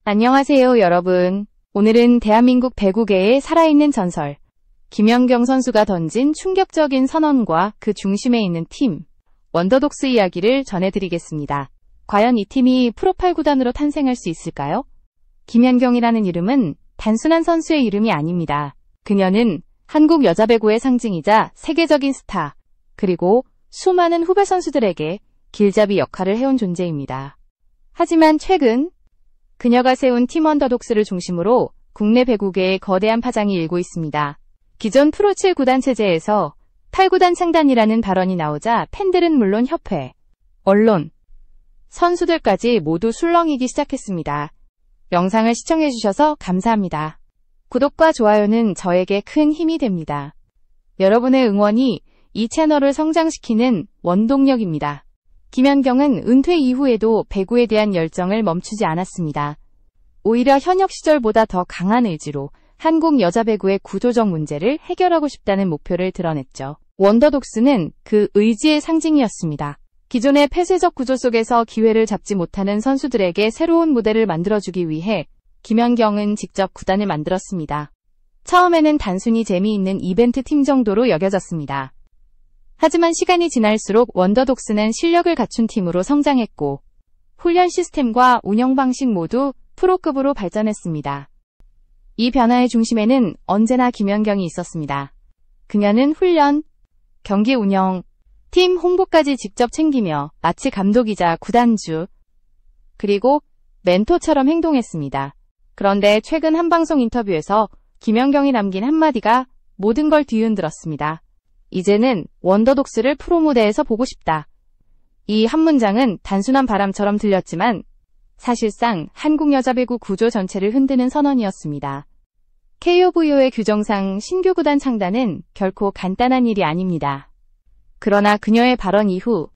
안녕하세요, 여러분. 오늘은 대한민국 배구계의 살아있는 전설, 김연경 선수가 던진 충격적인 선언과 그 중심에 있는 팀, 원더독스 이야기를 전해드리겠습니다. 과연 이 팀이 프로8 구단으로 탄생할 수 있을까요? 김연경이라는 이름은 단순한 선수의 이름이 아닙니다. 그녀는 한국 여자 배구의 상징이자 세계적인 스타, 그리고 수많은 후배 선수들에게 길잡이 역할을 해온 존재입니다. 하지만 최근 그녀가 세운 팀 원더독스를 중심으로 국내 배구계에 거대한 파장이 일고 있습니다. 기존 프로7 구단 체제에서 8구단 창단이라는 발언이 나오자 팬들은 물론 협회, 언론, 선수들까지 모두 술렁이기 시작했습니다. 영상을 시청해주셔서 감사합니다. 구독과 좋아요는 저에게 큰 힘이 됩니다. 여러분의 응원이 이 채널을 성장시키는 원동력입니다. 김연경은 은퇴 이후에도 배구에 대한 열정을 멈추지 않았습니다. 오히려 현역 시절보다 더 강한 의지로 한국 여자 배구의 구조적 문제를 해결하고 싶다는 목표를 드러냈죠. 원더독스는 그 의지의 상징이었습니다. 기존의 폐쇄적 구조 속에서 기회를 잡지 못하는 선수들에게 새로운 무대를 만들어주기 위해 김연경은 직접 구단을 만들었습니다. 처음에는 단순히 재미있는 이벤트 팀 정도로 여겨졌습니다. 하지만 시간이 지날수록 원더독스는 실력을 갖춘 팀으로 성장했고, 훈련 시스템과 운영 방식 모두 프로급으로 발전했습니다. 이 변화의 중심에는 언제나 김연경이 있었습니다. 그녀는 훈련, 경기 운영, 팀 홍보까지 직접 챙기며 마치 감독이자 구단주, 그리고 멘토처럼 행동했습니다. 그런데 최근 한 방송 인터뷰에서 김연경이 남긴 한마디가 모든 걸 뒤흔들었습니다. 이제는 원더독스를 프로 무대에서 보고 싶다. 이 한 문장은 단순한 바람처럼 들렸지만 사실상 한국 여자 배구 구조 전체를 흔드는 선언이었습니다. KOVO의 규정상 신규 구단 창단은 결코 간단한 일이 아닙니다. 그러나 그녀의 발언 이후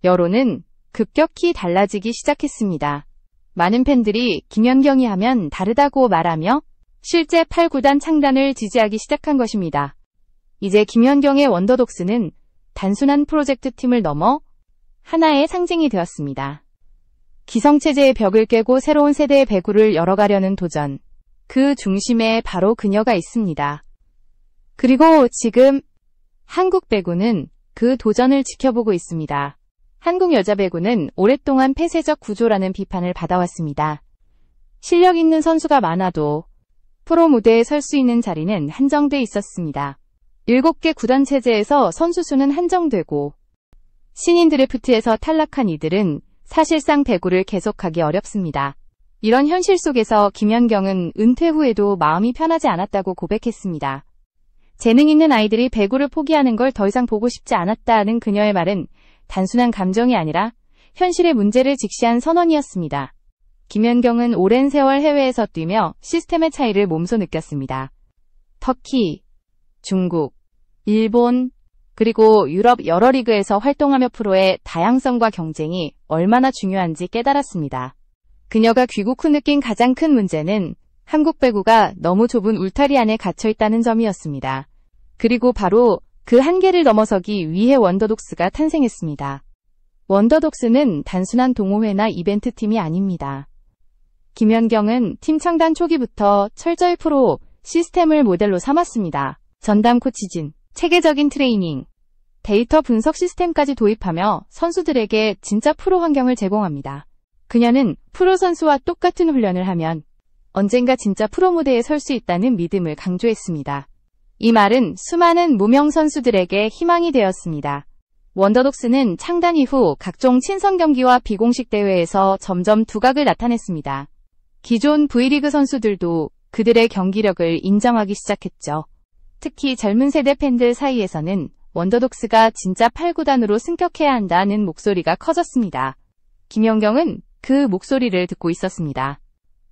여론은 급격히 달라지기 시작했습니다. 많은 팬들이 김연경이 하면 다르다고 말하며 실제 8구단 창단을 지지하기 시작한 것입니다. 이제 김연경의 원더독스는 단순한 프로젝트 팀을 넘어 하나의 상징이 되었습니다. 기성체제의 벽을 깨고 새로운 세대의 배구를 열어가려는 도전. 그 중심에 바로 그녀가 있습니다. 그리고 지금 한국 배구는 그 도전을 지켜보고 있습니다. 한국 여자 배구는 오랫동안 폐쇄적 구조라는 비판을 받아왔습니다. 실력 있는 선수가 많아도 프로 무대에 설 수 있는 자리는 한정돼 있었습니다. 7개 구단 체제에서 선수 수는 한정되고 신인 드래프트에서 탈락한 이들은 사실상 배구를 계속하기 어렵습니다. 이런 현실 속에서 김연경은 은퇴 후에도 마음이 편하지 않았다고 고백했습니다. 재능 있는 아이들이 배구를 포기하는 걸 더 이상 보고 싶지 않았다는 그녀의 말은 단순한 감정이 아니라 현실의 문제를 직시한 선언이었습니다. 김연경은 오랜 세월 해외에서 뛰며 시스템의 차이를 몸소 느꼈습니다. 터키, 중국, 일본, 그리고 유럽 여러 리그에서 활동하며 프로의 다양성과 경쟁이 얼마나 중요한지 깨달았습니다. 그녀가 귀국 후 느낀 가장 큰 문제는 한국 배구가 너무 좁은 울타리 안에 갇혀있다는 점이었습니다. 그리고 바로 그 한계를 넘어서기 위해 원더독스가 탄생했습니다. 원더독스는 단순한 동호회나 이벤트 팀이 아닙니다. 김연경은 팀 창단 초기부터 철저히 프로 시스템을 모델로 삼았습니다. 전담 코치진, 체계적인 트레이닝, 데이터 분석 시스템까지 도입하며 선수들에게 진짜 프로 환경을 제공합니다. 그녀는 프로 선수와 똑같은 훈련을 하면 언젠가 진짜 프로 무대에 설 수 있다는 믿음을 강조했습니다. 이 말은 수많은 무명 선수들에게 희망이 되었습니다. 원더독스는 창단 이후 각종 친선 경기와 비공식 대회에서 점점 두각을 나타냈습니다. 기존 V리그 선수들도 그들의 경기력을 인정하기 시작했죠. 특히 젊은 세대 팬들 사이에서는 원더독스가 진짜 8구단으로 승격해야 한다는 목소리가 커졌습니다. 김연경은 그 목소리를 듣고 있었습니다.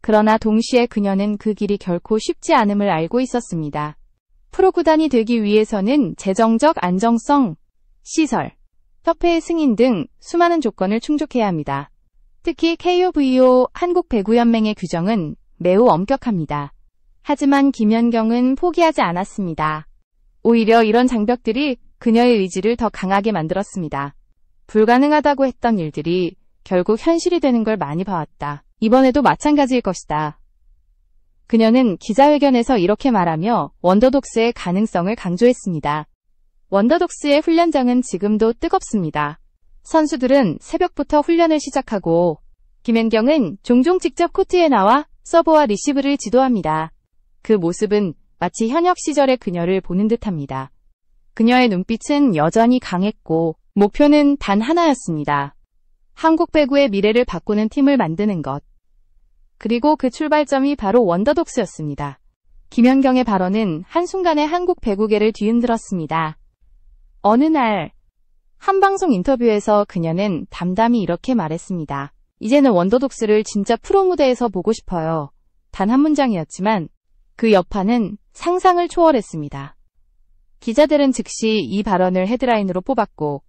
그러나 동시에 그녀는 그 길이 결코 쉽지 않음을 알고 있었습니다. 프로구단이 되기 위해서는 재정적 안정성, 시설, 협회의 승인 등 수많은 조건을 충족해야 합니다. 특히 KOVO 한국배구연맹의 규정은 매우 엄격합니다. 하지만 김연경은 포기하지 않았습니다. 오히려 이런 장벽들이 그녀의 의지를 더 강하게 만들었습니다. 불가능하다고 했던 일들이 결국 현실이 되는 걸 많이 봐왔다. 이번에도 마찬가지일 것이다. 그녀는 기자회견에서 이렇게 말하며 원더독스의 가능성을 강조했습니다. 원더독스의 훈련장은 지금도 뜨겁습니다. 선수들은 새벽부터 훈련을 시작하고 김연경은 종종 직접 코트에 나와 서브와 리시브를 지도합니다. 그 모습은 마치 현역 시절의 그녀를 보는 듯합니다. 그녀의 눈빛은 여전히 강했고 목표는 단 하나였습니다. 한국 배구의 미래를 바꾸는 팀을 만드는 것. 그리고 그 출발점이 바로 원더독스였습니다. 김연경의 발언은 한순간에 한국 배구계를 뒤흔들었습니다. 어느 날 한 방송 인터뷰에서 그녀는 담담히 이렇게 말했습니다. 이제는 원더독스를 진짜 프로 무대에서 보고 싶어요. 단 한 문장이었지만 그 여파는 상상을 초월했습니다. 기자들은 즉시 이 발언을 헤드라인으로 뽑았고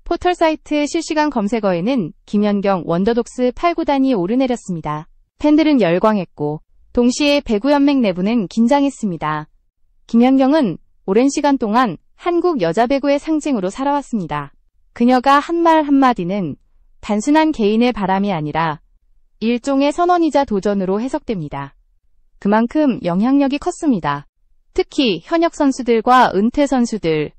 포털 사이트 실시간 검색어에는 김연경 원더독스 8구단이 오르내렸습니다. 팬들은 열광했고 동시에 배구연맹 내부는 긴장했습니다. 김연경은 오랜 시간 동안 한국 여자 배구의 상징으로 살아왔습니다. 그녀가 한 말 한마디는 단순한 개인의 바람이 아니라 일종의 선언이자 도전으로 해석됩니다. 그만큼 영향력이 컸습니다. 특히 현역 선수들과 은퇴 선수들,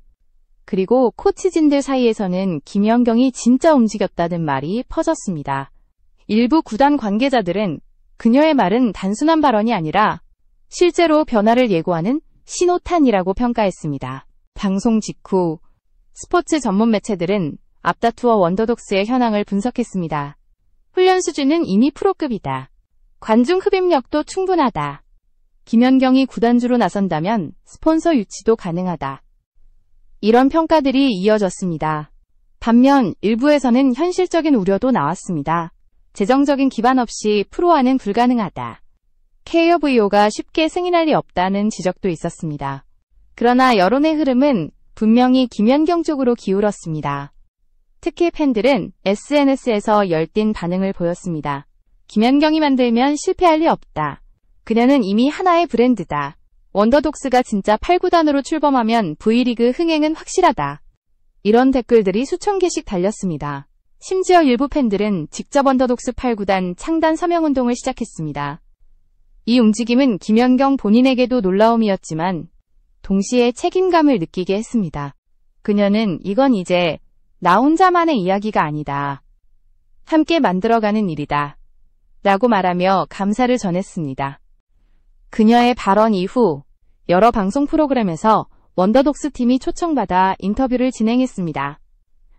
그리고 코치진들 사이에서는 김연경이 진짜 움직였다는 말이 퍼졌습니다. 일부 구단 관계자들은 그녀의 말은 단순한 발언이 아니라 실제로 변화를 예고하는 신호탄이라고 평가했습니다. 방송 직후 스포츠 전문 매체들은 앞다투어 원더독스의 현황을 분석했습니다. 훈련 수준은 이미 프로급이다. 관중 흡입력도 충분하다. 김연경이 구단주로 나선다면 스폰서 유치도 가능하다. 이런 평가들이 이어졌습니다. 반면 일부에서는 현실적인 우려도 나왔습니다. 재정적인 기반 없이 프로화는 불가능하다. KOVO가 쉽게 승인할 리 없다는 지적도 있었습니다. 그러나 여론의 흐름은 분명히 김연경 쪽으로 기울었습니다. 특히 팬들은 SNS에서 열띤 반응을 보였습니다. 김연경이 만들면 실패할 리 없다. 그녀는 이미 하나의 브랜드다. 원더독스가 진짜 8구단으로 출범하면 V리그 흥행은 확실하다. 이런 댓글들이 수천 개씩 달렸습니다. 심지어 일부 팬들은 직접 원더독스 8구단 창단 서명운동을 시작했습니다. 이 움직임은 김연경 본인에게도 놀라움이었지만 동시에 책임감을 느끼게 했습니다. 그녀는 이건 이제 나 혼자만의 이야기가 아니다. 함께 만들어가는 일이다. 라고 말하며 감사를 전했습니다. 그녀의 발언 이후 여러 방송 프로그램에서 원더독스 팀이 초청받아 인터뷰를 진행했습니다.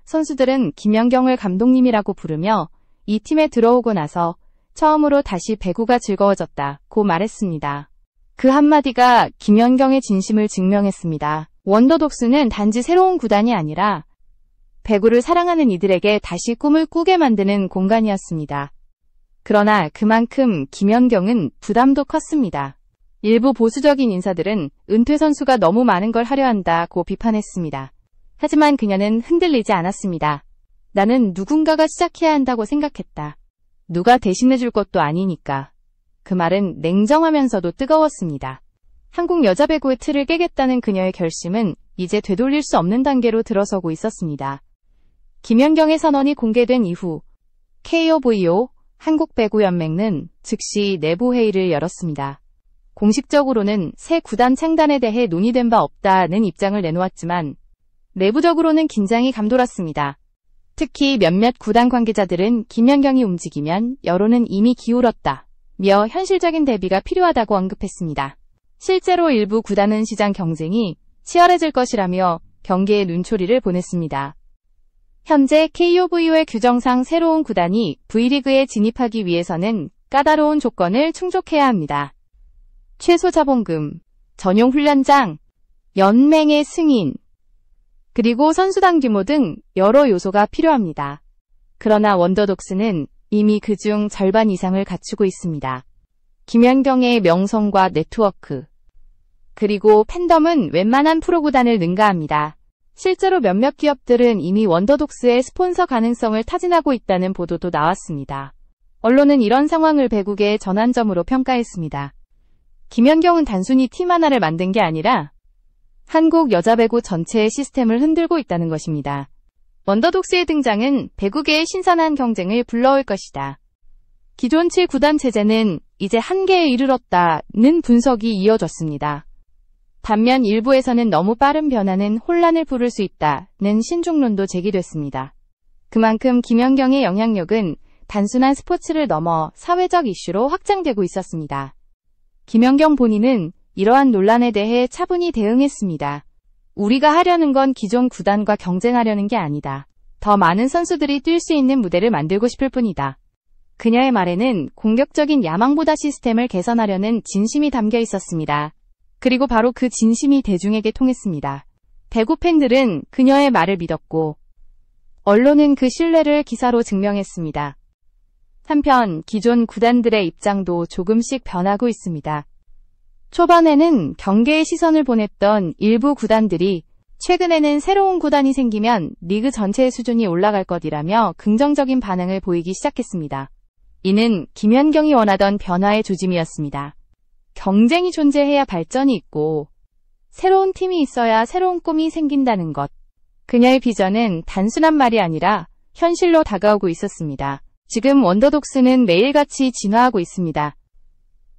선수들은 김연경을 감독님이라고 부르며 이 팀에 들어오고 나서 처음으로 다시 배구가 즐거워졌다고 말했습니다. 그 한마디가 김연경의 진심을 증명했습니다. 원더독스는 단지 새로운 구단이 아니라 배구를 사랑하는 이들에게 다시 꿈을 꾸게 만드는 공간이었습니다. 그러나 그만큼 김연경은 부담도 컸습니다. 일부 보수적인 인사들은 은퇴 선수가 너무 많은 걸 하려 한다고 비판했습니다. 하지만 그녀는 흔들리지 않았습니다. 나는 누군가가 시작해야 한다고 생각했다. 누가 대신해줄 것도 아니니까. 그 말은 냉정하면서도 뜨거웠습니다. 한국 여자 배구의 틀을 깨겠다는 그녀의 결심은 이제 되돌릴 수 없는 단계로 들어서고 있었습니다. 김연경의 선언이 공개된 이후 KOVO 한국배구연맹은 즉시 내부 회의를 열었습니다. 공식적으로는 새 구단 창단에 대해 논의된 바 없다는 입장을 내놓았지만 내부적으로는 긴장이 감돌았습니다. 특히 몇몇 구단 관계자들은 김연경이 움직이면 여론은 이미 기울었다며 현실적인 대비가 필요하다고 언급했습니다. 실제로 일부 구단은 시장 경쟁이 치열해질 것이라며 경계의 눈초리를 보냈습니다. 현재 KOVO의 규정상 새로운 구단이 V리그에 진입하기 위해서는 까다로운 조건을 충족해야 합니다. 최소 자본금, 전용 훈련장, 연맹의 승인, 그리고 선수단 규모 등 여러 요소가 필요합니다. 그러나 원더독스는 이미 그중 절반 이상을 갖추고 있습니다. 김연경의 명성과 네트워크, 그리고 팬덤은 웬만한 프로구단을 능가합니다. 실제로 몇몇 기업들은 이미 원더독스의 스폰서 가능성을 타진하고 있다는 보도도 나왔습니다. 언론은 이런 상황을 배구계의 전환점으로 평가했습니다. 김연경은 단순히 팀 하나를 만든 게 아니라 한국 여자 배구 전체의 시스템을 흔들고 있다는 것입니다. 원더독스의 등장은 배구계의 신선한 경쟁을 불러올 것이다. 기존 7구단 체제는 이제 한계에 이르렀다는 분석이 이어졌습니다. 반면 일부에서는 너무 빠른 변화는 혼란을 부를 수 있다는 신중론도 제기됐습니다. 그만큼 김연경의 영향력은 단순한 스포츠를 넘어 사회적 이슈로 확장되고 있었습니다. 김연경 본인은 이러한 논란에 대해 차분히 대응했습니다. 우리가 하려는 건 기존 구단과 경쟁하려는 게 아니다. 더 많은 선수들이 뛸 수 있는 무대를 만들고 싶을 뿐이다. 그녀의 말에는 공격적인 야망보다 시스템을 개선하려는 진심이 담겨 있었습니다. 그리고 바로 그 진심이 대중에게 통했습니다. 배구 팬들은 그녀의 말을 믿었고, 언론은 그 신뢰를 기사로 증명했습니다. 한편 기존 구단들의 입장도 조금씩 변하고 있습니다. 초반에는 경계의 시선을 보냈던 일부 구단들이 최근에는 새로운 구단이 생기면 리그 전체의 수준이 올라갈 것이라며 긍정적인 반응을 보이기 시작했습니다. 이는 김연경이 원하던 변화의 조짐이었습니다. 경쟁이 존재해야 발전이 있고 새로운 팀이 있어야 새로운 꿈이 생긴다는 것. 그녀의 비전은 단순한 말이 아니라 현실로 다가오고 있었습니다. 지금 원더독스는 매일같이 진화하고 있습니다.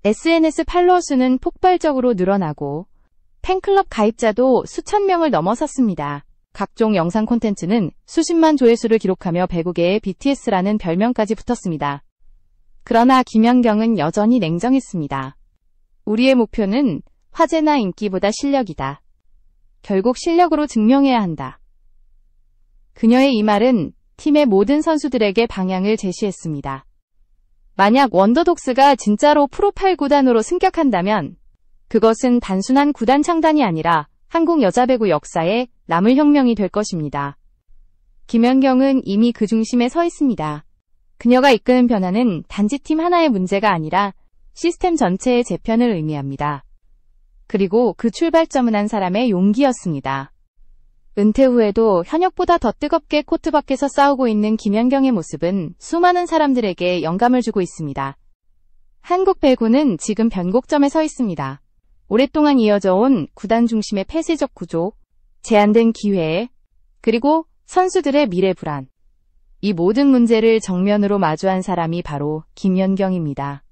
SNS 팔로워 수는 폭발적으로 늘어나고 팬클럽 가입자도 수천 명을 넘어섰습니다. 각종 영상 콘텐츠는 수십만 조회수를 기록하며 배구계의 BTS라는 별명까지 붙었습니다. 그러나 김연경은 여전히 냉정했습니다. 우리의 목표는 화제나 인기보다 실력이다. 결국 실력으로 증명해야 한다. 그녀의 이 말은 팀의 모든 선수들에게 방향을 제시했습니다. 만약 원더독스가 진짜로 프로8 구단으로 승격한다면 그것은 단순한 구단 창단이 아니라 한국 여자배구 역사에 남을 혁명이 될 것입니다. 김연경은 이미 그 중심에 서 있습니다. 그녀가 이끄는 변화는 단지 팀 하나의 문제가 아니라 시스템 전체의 재편을 의미합니다. 그리고 그 출발점은 한 사람의 용기였습니다. 은퇴 후에도 현역보다 더 뜨겁게 코트 밖에서 싸우고 있는 김연경의 모습은 수많은 사람들에게 영감을 주고 있습니다. 한국 배구는 지금 변곡점에 서 있습니다. 오랫동안 이어져 온 구단 중심의 폐쇄적 구조, 제한된 기회, 그리고 선수들의 미래 불안. 이 모든 문제를 정면으로 마주한 사람이 바로 김연경입니다.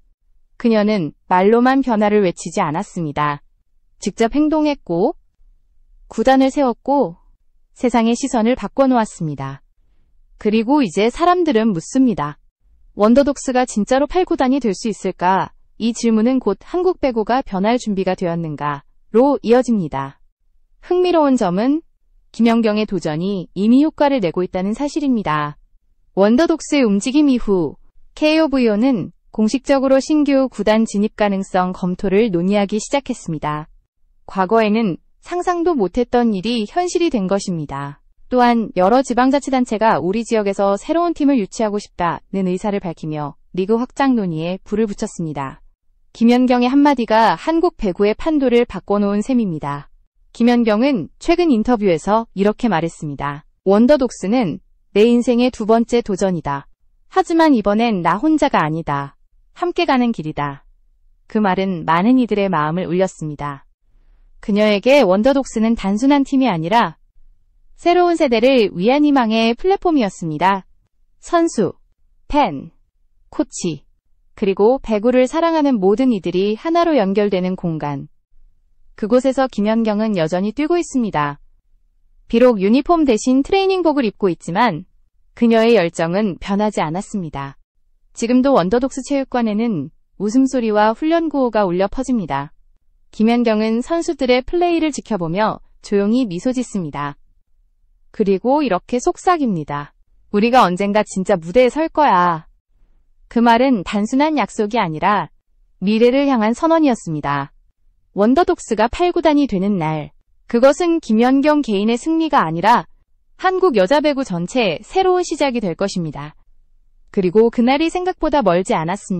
그녀는 말로만 변화를 외치지 않았습니다. 직접 행동했고, 구단을 세웠고, 세상의 시선을 바꿔놓았습니다. 그리고 이제 사람들은 묻습니다. 원더독스가 진짜로 8구단이 될 수 있을까? 이 질문은 곧 한국 배구가 변할 준비가 되었는가로 이어집니다. 흥미로운 점은 김연경의 도전이 이미 효과를 내고 있다는 사실입니다. 원더독스의 움직임 이후 KOVO는 공식적으로 신규 구단 진입 가능성 검토를 논의하기 시작했습니다. 과거에는 상상도 못했던 일이 현실이 된 것입니다. 또한 여러 지방자치단체가 우리 지역에서 새로운 팀을 유치하고 싶다는 의사를 밝히며 리그 확장 논의에 불을 붙였습니다. 김연경의 한마디가 한국 배구의 판도를 바꿔놓은 셈입니다. 김연경은 최근 인터뷰에서 이렇게 말했습니다. 원더독스는 내 인생의 두 번째 도전이다. 하지만 이번엔 나 혼자가 아니다. 함께 가는 길이다. 그 말은 많은 이들의 마음을 울렸습니다. 그녀에게 원더독스는 단순한 팀이 아니라 새로운 세대를 위한 희망의 플랫폼이었습니다. 선수, 팬, 코치, 그리고 배구를 사랑하는 모든 이들이 하나로 연결되는 공간. 그곳에서 김연경은 여전히 뛰고 있습니다. 비록 유니폼 대신 트레이닝복을 입고 있지만 그녀의 열정은 변하지 않았습니다. 지금도 원더독스 체육관에는 웃음소리와 훈련 구호가 울려 퍼집니다. 김연경은 선수들의 플레이를 지켜보며 조용히 미소 짓습니다. 그리고 이렇게 속삭입니다. 우리가 언젠가 진짜 무대에 설 거야. 그 말은 단순한 약속이 아니라 미래를 향한 선언이었습니다. 원더독스가 8구단이 되는 날, 그것은 김연경 개인의 승리가 아니라 한국 여자배구 전체의 새로운 시작이 될 것입니다. 그리고 그날이 생각보다 멀지 않았습니다.